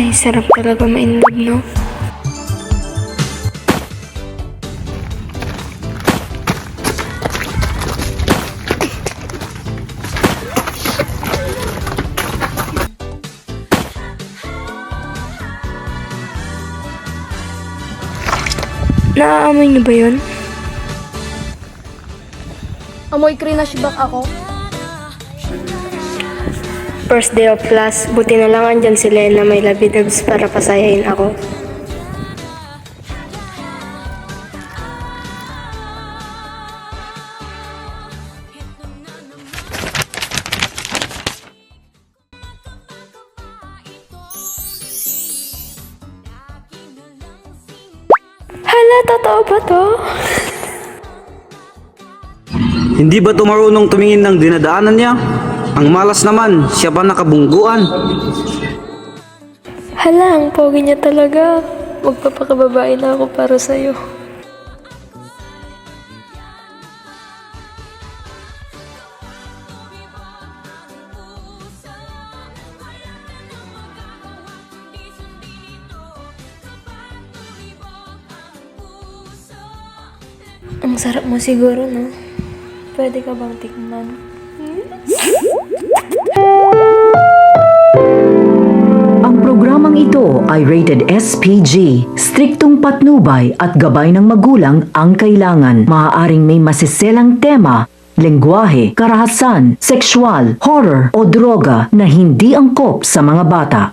Ay, sarap talaga ma-inlove, no? Naaamoy niyo ba yun? Amoy crinashback ako. First day of class, buti na lang andyan si Lena may labidabs para pasayahin ako. Hala, totoo ba to? Hindi ba ito marunong tumingin ng dinadaanan niya? Ang malas naman, siya pa nakabungguan. Hala, ang pogi niya talaga. Magpapakababae na ako para sa'yo. Ang sarap mo siguro, no? Pwede ka bang tikman? Ang programang ito ay rated SPG. Striktong patnubay at gabay ng magulang ang kailangan. Maaaring may masiselang tema, lengguwahe, karahasan, sexual, horror o droga na hindi angkop sa mga bata.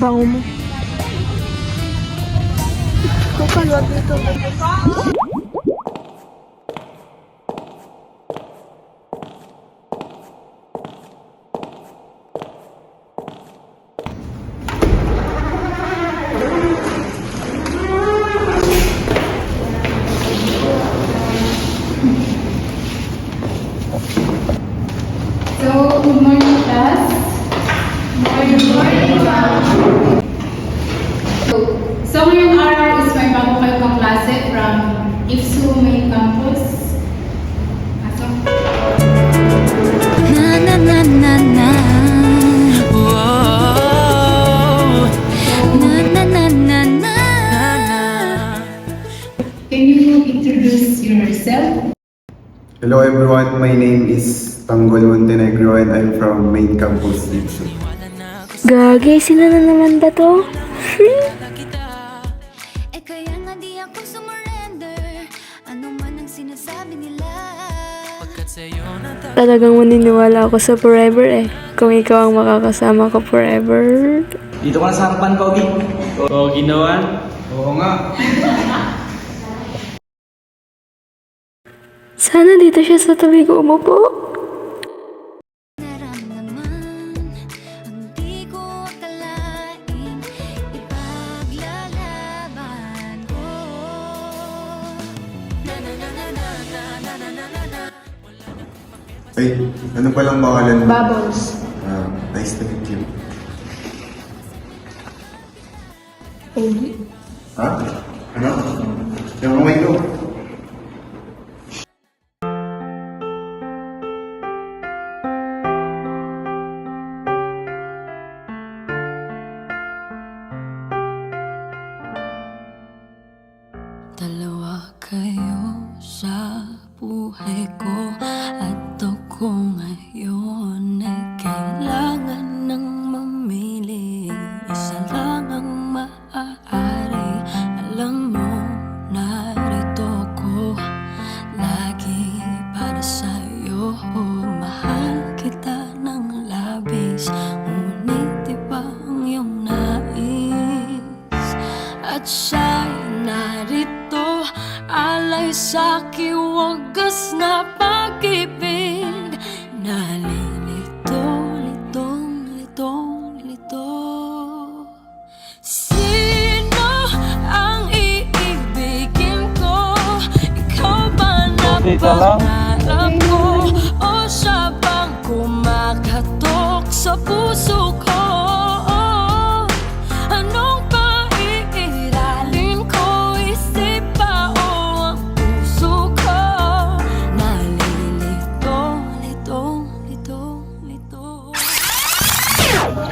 Bango mo. Kukalwag dito. So, good morning, class. Good morning, So, ngayong araw is may bago kayo pang klase from IFSU Main Campus. Pasok. Na na na na na. Whoa. Na na na na na. Can you introduce yourself? Hello everyone, my name is Tanggol Montenegro and I'm from Main Campus IFSU. Gagi, sila na naman ba to? Eh kaya nga di ako sumurrender. Ano man ang sinasabi nila. Talagang maniniwala ako sa forever eh. Kung ikaw ang makakasama ko forever. Dito ka na sa harapan, Pogi. Oo, ginawan. Oo nga. Sana dito siya sa tabi ko umupo. Naramdaman ang di ko akalain. Ipaglalaban ko. Na na na na na na na na na na na. Ay, ano palang pangalan mo? Bubbles. Nice to meet you. Pogi. Ha? Ano? Yung kamay ko. Dalawa kayo sa buhay ko at ako ngayon ay kailangan ng mamili. Isa lang ang maaari. Alam mo, narito ko lagi para sa'yo. Mahal kita ng labis, ngunit iba ang iyong nais. At siya'y narito, alay sa'ki wagas na pag-ibig. Nalilito, litong, litong, lito. Sino ang iibigin ko? Ikaw ba na Dito lang. ba? harap ko? O siya bang kumakatok sa puso ko? Anong paiiralin ko? Isip ba o ang puso ko? Nalilito, lito, lito, lito.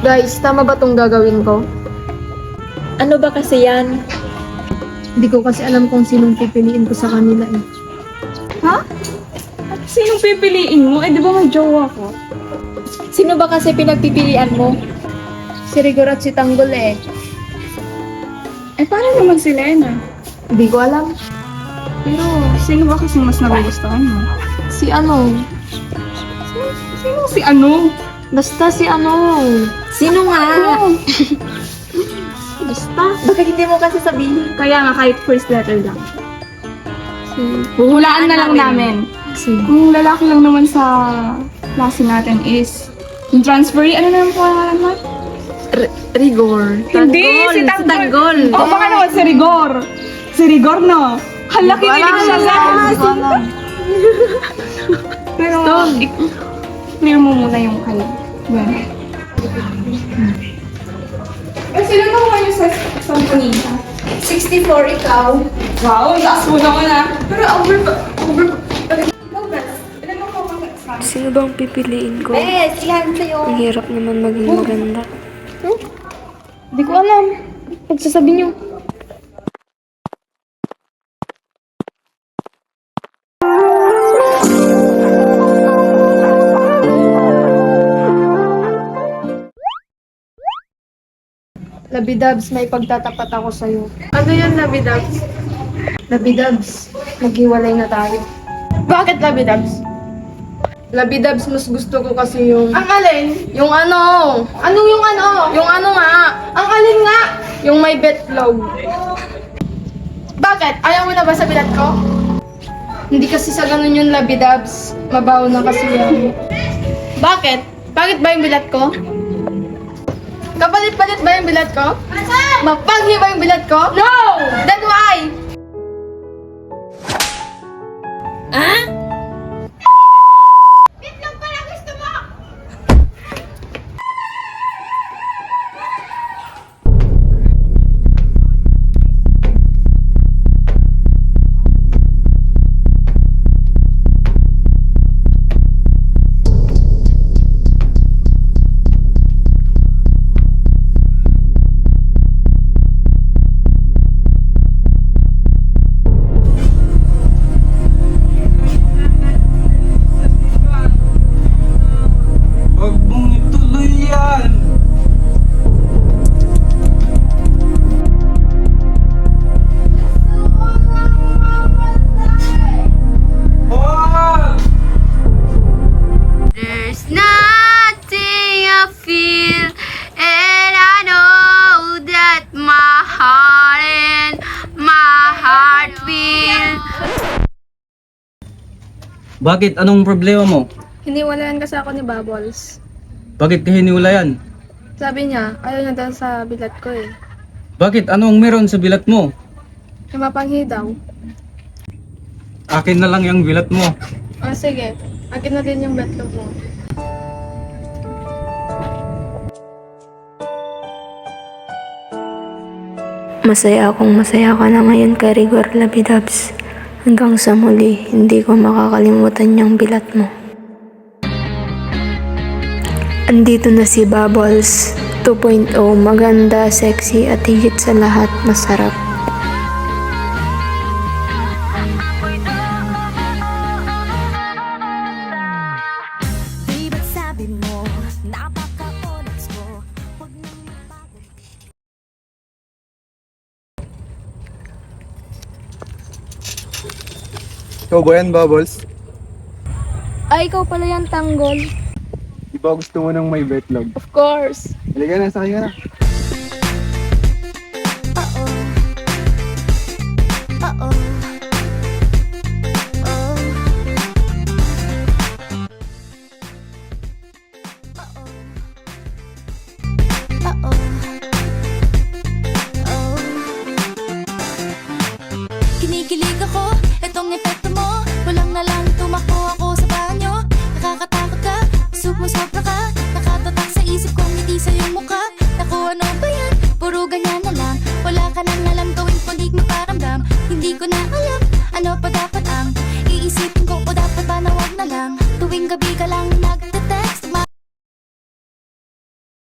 Guys, tama ba tong gagawin ko? Ano ba kasi yan? Hindi ko kasi alam kung sinong pipiliin ko sa kanila eh. Ha? Sinong pipiliin mo? Eh, di ba may jowa ko? Sino ba kasi pinagpipilian mo? Si Rigor at si Tanggol eh. Eh, paano naman si Lena? Hindi ko alam. Pero, sino ba kasi mas nagugustuhan mo? Si ano? Sino si ano? Basta si ano? Sino nga? Basta. Bakit hindi mo kasi sabihin? Kaya nga, kahit first letter lang. Huhulaan na lang namin. Kung lalaki lang naman sa klase natin is yung transferee, ano naman pangalan mo? Rigor. Hindi, si Tanggol. Oh, baka naman si Rigor. Si Rigor, no? Hala, kinilig siya sa Pero, clear mo muna yung kanya. Yan. Sila naman yung sa Santonita? 64 ikaw. Wow, taas mo naman ah. Pero over. No, best. Ilan mo ko sa Sino bang pipiliin ko? Sihan sa'yo. Ang hirap naman maging maganda. Hindi ko alam. Pagsasabi niyo. Labidabs, may pagtatapat ako sa'yo. Ano yan, Labidabs? Labidabs, maghiwalay na tayo. Bakit Labidabs? Labidabs, mas gusto ko kasi yung... Ang alin? Yung ano? Anong yung ano? Yung ano nga? Ang alin nga? Yung may betlog. Bakit? Ayaw mo na ba sa bilat ko? Hindi kasi sa ganun yung labidabs. Mabaho na kasi yan. Bakit? Bakit ba yung bilat ko? Kapalit-palit ba yung bilat ko? Mapanghi ba yung bilat ko? No! Then why? Bitlog pala gusto mo! Huwag mong ituloy yan! There's nothing I feel, and I know that my heart will. Bakit? Anong problema mo? Hiniwalayan kasi ako ni Bubbles. Bakit ka hiniwalayan? Sabi niya, ayaw niya daw sa bilat ko eh. Bakit? Anong meron sa bilat mo? Yung mapanghi daw. Akin na lang yung bilat mo. Ah, sige. Akin na din yung betlog mo. Masaya ka na ngayon kay Rigor Labidabs. Hanggang sa muli, hindi ko makakalimutan yung bilat mo. Andito na si Bubbles 2.0, maganda, sexy at higit sa lahat masarap. Di ba't sabi mo, napaka-onyx ko? Huwag nang ipagod. Ikaw ba yan, Bubbles? Ay, ikaw pala yan, Tanggol. Di ba gusto mo ng may betlog? Of course. Halika na, sakay ka na. Uh-oh. Kinikilig ako, etong epekto mo. Walang na lang tumakbo ako na lang. Wala ka nang alam gawin kundi magparamdam. Hindi ko na alam ano pa dapat ang iisipin ko, o dapat ba na wag na lang. Tuwing gabi ka lang nagtatapos